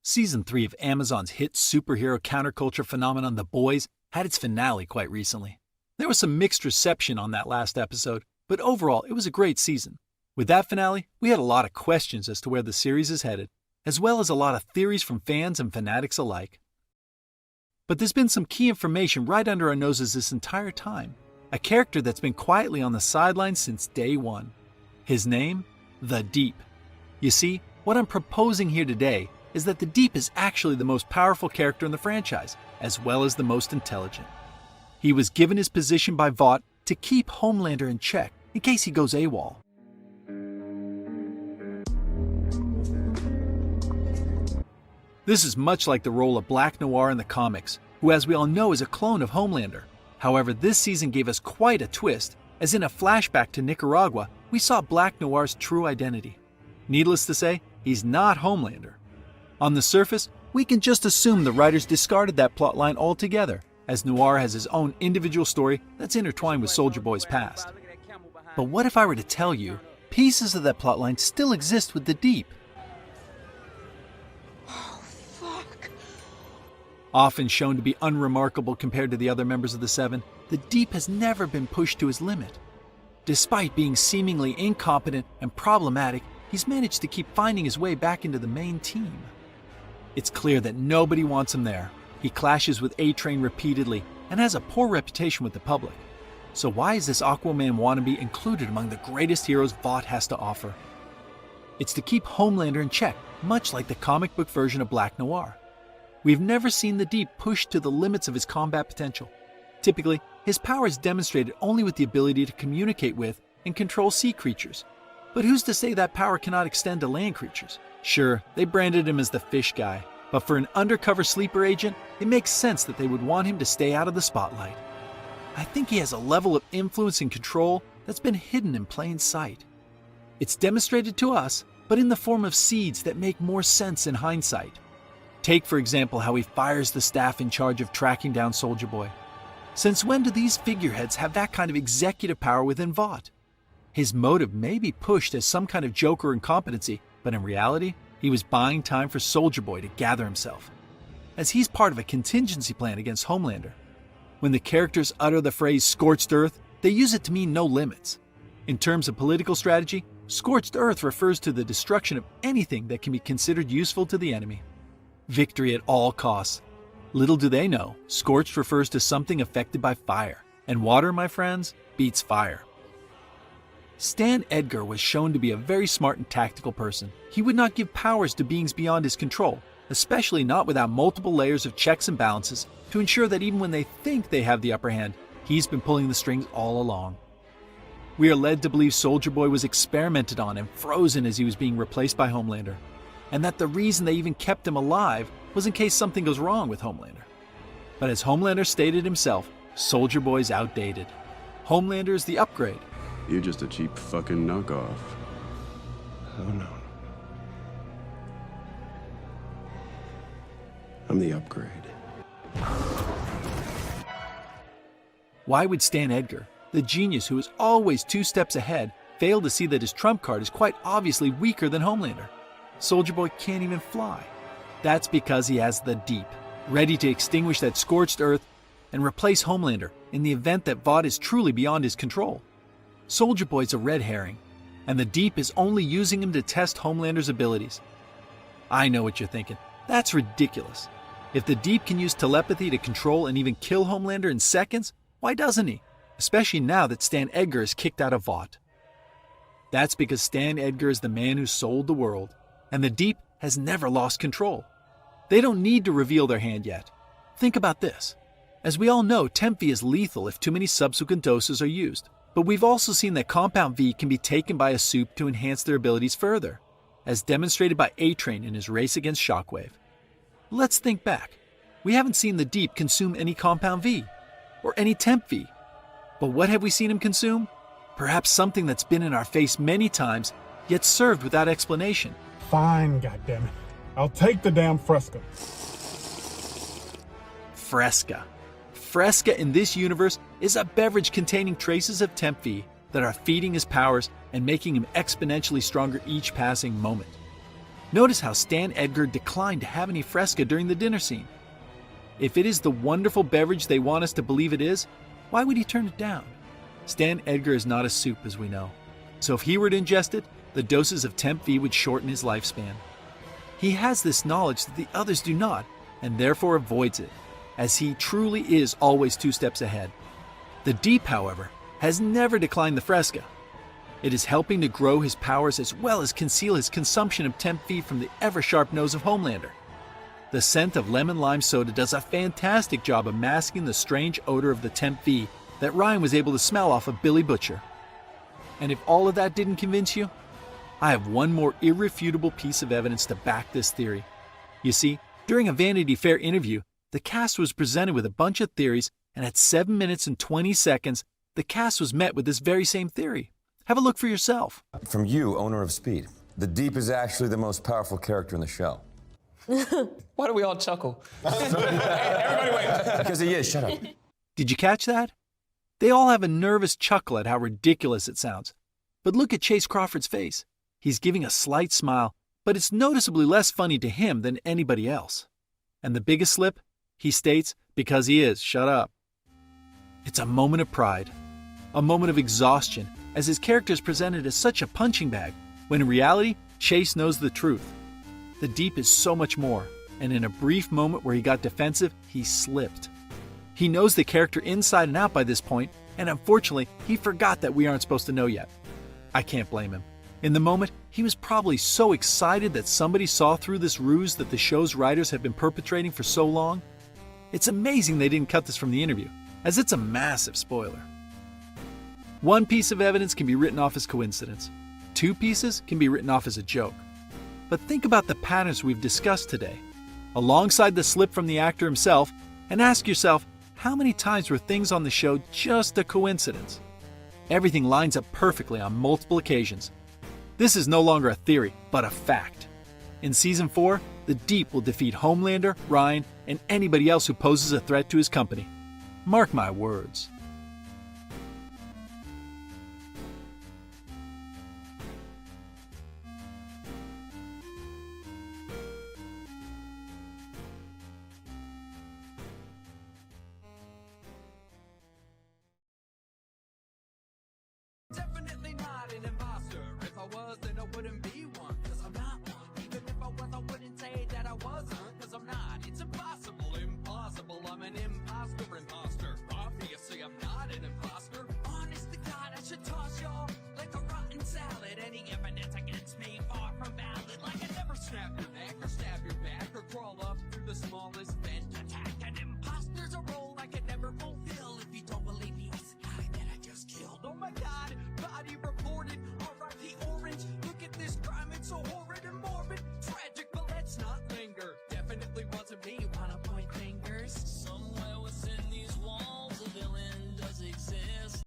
Season 3 of Amazon's hit superhero counterculture phenomenon The Boys had its finale quite recently. There was some mixed reception on that last episode, but overall it was a great season. With that finale, we had a lot of questions as to where the series is headed, as well as a lot of theories from fans and fanatics alike. But there's been some key information right under our noses this entire time. A character that's been quietly on the sidelines since day one. His name? The Deep. You see, what I'm proposing here today is that the Deep is actually the most powerful character in the franchise, as well as the most intelligent. He was given his position by Vought to keep Homelander in check in case he goes AWOL. This is much like the role of Black Noir in the comics, who as we all know is a clone of Homelander. However, this season gave us quite a twist, as in a flashback to Nicaragua, we saw Black Noir's true identity. Needless to say, he's not Homelander. On the surface, we can just assume the writers discarded that plotline altogether, as Noir has his own individual story that's intertwined with Soulja Boy's past. But what if I were to tell you, pieces of that plotline still exist with the Deep? Oh, fuck. Often shown to be unremarkable compared to the other members of the Seven, the Deep has never been pushed to his limit. Despite being seemingly incompetent and problematic, he's managed to keep finding his way back into the main team. It's clear that nobody wants him there. He clashes with A-Train repeatedly and has a poor reputation with the public. So why is this Aquaman wannabe included among the greatest heroes Vought has to offer? It's to keep Homelander in check, much like the comic book version of Black Noir. We've never seen the Deep pushed to the limits of his combat potential. Typically, his power is demonstrated only with the ability to communicate with and control sea creatures. But who's to say that power cannot extend to land creatures? Sure, they branded him as the fish guy, but for an undercover sleeper agent, it makes sense that they would want him to stay out of the spotlight. I think he has a level of influence and control that's been hidden in plain sight. It's demonstrated to us, but in the form of seeds that make more sense in hindsight. Take, for example, how he fires the staff in charge of tracking down Soulja Boy. Since when do these figureheads have that kind of executive power within Vought? His motive may be pushed as some kind of Joker incompetency, but in reality, he was buying time for Soulja Boy to gather himself, as he's part of a contingency plan against Homelander. When the characters utter the phrase scorched earth, they use it to mean no limits. In terms of political strategy, scorched earth refers to the destruction of anything that can be considered useful to the enemy. Victory at all costs. Little do they know, scorched refers to something affected by fire, and water, my friends, beats fire. Stan Edgar was shown to be a very smart and tactical person. He would not give powers to beings beyond his control, especially not without multiple layers of checks and balances to ensure that even when they think they have the upper hand, he's been pulling the strings all along. We are led to believe Soulja Boy was experimented on and frozen as he was being replaced by Homelander, and that the reason they even kept him alive was in case something goes wrong with Homelander. But as Homelander stated himself, Soulja Boy's outdated. Homelander is the upgrade. You're just a cheap fucking knockoff. Oh no. I'm the upgrade. Why would Stan Edgar, the genius who is always 2 steps ahead, fail to see that his trump card is quite obviously weaker than Homelander? Soulja Boy can't even fly. That's because he has the Deep, ready to extinguish that scorched earth and replace Homelander in the event that Vought is truly beyond his control. Soulja Boy's a red herring, and the Deep is only using him to test Homelander's abilities. I know what you're thinking. That's ridiculous. If the Deep can use telepathy to control and even kill Homelander in seconds, why doesn't he? Especially now that Stan Edgar is kicked out of Vought. That's because Stan Edgar is the man who sold the world, and the Deep has never lost control. They don't need to reveal their hand yet. Think about this. As we all know, Temp V is lethal if too many subsequent doses are used. But we've also seen that Compound V can be taken by a supe to enhance their abilities further, as demonstrated by A-Train in his race against Shockwave. Let's think back. We haven't seen the Deep consume any Compound V, or any Temp V. But what have we seen him consume? Perhaps something that's been in our face many times, yet served without explanation. Fine, goddammit. I'll take the damn Fresca. Fresca. Fresca in this universe is a beverage containing traces of temp V that are feeding his powers and making him exponentially stronger each passing moment. Notice how Stan Edgar declined to have any Fresca during the dinner scene. If it is the wonderful beverage they want us to believe it is, why would he turn it down? Stan Edgar is not a supe, as we know. So if he were to ingest it, the doses of temp V would shorten his lifespan. He has this knowledge that the others do not, and therefore avoids it, as he truly is always 2 steps ahead. The Deep, however, has never declined the Fresca. It is helping to grow his powers as well as conceal his consumption of temp V from the ever-sharp nose of Homelander. The scent of lemon lime soda does a fantastic job of masking the strange odor of the temp V that Ryan was able to smell off of Billy Butcher. And if all of that didn't convince you, I have one more irrefutable piece of evidence to back this theory. You see, during a Vanity Fair interview, the cast was presented with a bunch of theories, and at 7 minutes and 20 seconds, the cast was met with this very same theory. Have a look for yourself. From you, owner of Speed. The Deep is actually the most powerful character in the show. Why do we all chuckle? Everybody wait. Because he is, shut up. Did you catch that? They all have a nervous chuckle at how ridiculous it sounds. But look at Chase Crawford's face. He's giving a slight smile, but it's noticeably less funny to him than anybody else. And the biggest slip? He states, because he is, shut up. It's a moment of pride, a moment of exhaustion, as his character is presented as such a punching bag, when in reality, Chase knows the truth. The Deep is so much more, and in a brief moment where he got defensive, he slipped. He knows the character inside and out by this point, and unfortunately, he forgot that we aren't supposed to know yet. I can't blame him. In the moment, he was probably so excited that somebody saw through this ruse that the show's writers have been perpetrating for so long. It's amazing they didn't cut this from the interview, as it's a massive spoiler. One piece of evidence can be written off as coincidence. 2 pieces can be written off as a joke. But think about the patterns we've discussed today, alongside the slip from the actor himself, and ask yourself, how many times were things on the show just a coincidence? Everything lines up perfectly on multiple occasions. This is no longer a theory, but a fact. In Season 4, the Deep will defeat Homelander, Ryan, and anybody else who poses a threat to his company. Mark my words. Definitely not an imposter. If I was, then I wouldn't be